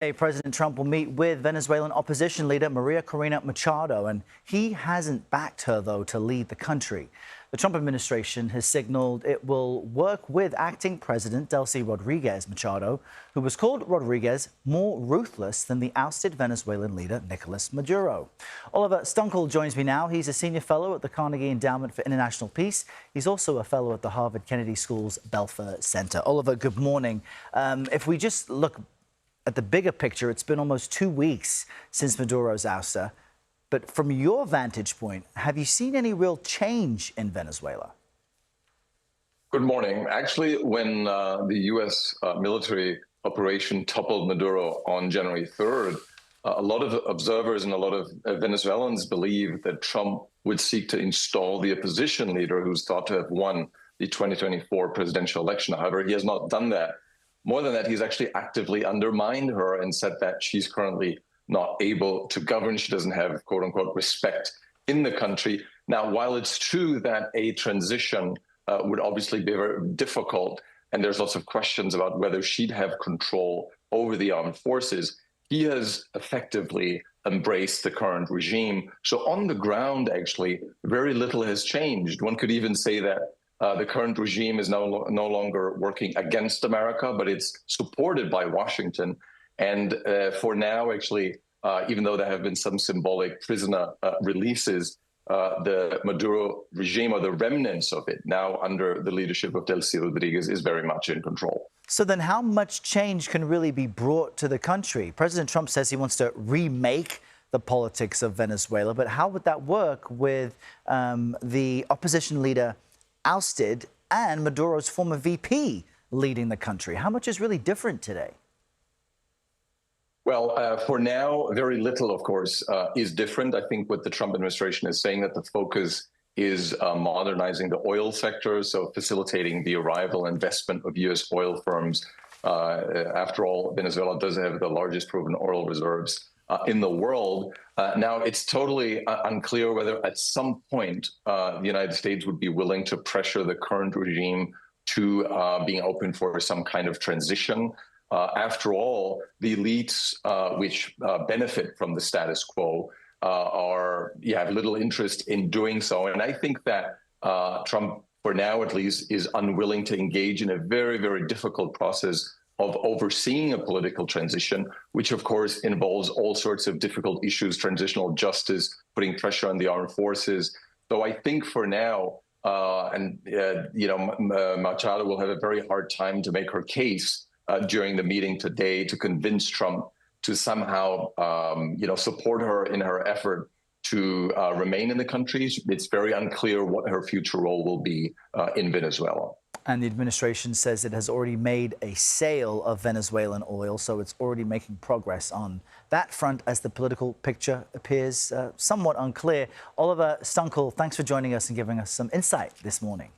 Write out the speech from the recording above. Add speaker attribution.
Speaker 1: President Trump will meet with Venezuelan opposition leader María Corina Machado, and he hasn't backed her, though, to lead the country. The Trump administration has signaled it will work with acting President Delcy Rodriguez Machado, who was called Rodriguez more ruthless than the ousted Venezuelan leader Nicolas Maduro. Oliver Stunkel joins me now. He's a senior fellow at the Carnegie Endowment for International Peace. He's also a fellow at the Harvard Kennedy School's Belfer Center. Oliver, good morning. If we just look at the bigger picture, it's been almost 2 weeks since Maduro's ouster. But from your vantage point, have you seen any real change in Venezuela?
Speaker 2: Good morning. Actually, when the U.S. Military operation toppled Maduro on January 3rd, a lot of observers and a lot of Venezuelans believe that Trump would seek to install the opposition leader who's thought to have won the 2024 presidential election. However, he has not done that. More than that, he's actually actively undermined her and said that she's currently not able to govern. She doesn't have, quote unquote, respect in the country. Now, while it's true that a transition would obviously be very difficult, and there's lots of questions about whether she'd have control over the armed forces, he has effectively embraced the current regime. So on the ground, actually, very little has changed. One could even say that the current regime is no longer working against America, but it's supported by Washington. And for now, actually, even though there have been some symbolic prisoner releases, the Maduro regime, or the remnants of it, now under the leadership of Delcy Rodriguez, is very much in control.
Speaker 1: So then how much change can really be brought to the country? President Trump says he wants to remake the politics of Venezuela, but how would that work with the opposition leader ousted and Maduro's former VP leading the country? How much is really different today?
Speaker 2: Well, for now, very little, of course, is different. I think what the Trump administration is saying, that the focus is modernizing the oil sector, so facilitating the arrival and investment of U.S. oil firms. After all, Venezuela does have the largest proven oil reserves in the world. Now, it's totally unclear whether at some point the United States would be willing to pressure the current regime to being open for some kind of transition. After all, the elites which benefit from the status quo have little interest in doing so. And I think that Trump, for now at least, is unwilling to engage in a very, very difficult process of overseeing a political transition, which of course involves all sorts of difficult issues, transitional justice, putting pressure on the armed forces. So I think for now, Machado will have a very hard time to make her case during the meeting today to convince Trump to somehow, support her in her effort to remain in the country. It's very unclear what her future role will be in Venezuela.
Speaker 1: And the administration says it has already made a sale of Venezuelan oil, so it's already making progress on that front as the political picture appears somewhat unclear. Oliver Stunkel, thanks for joining us and giving us some insight this morning.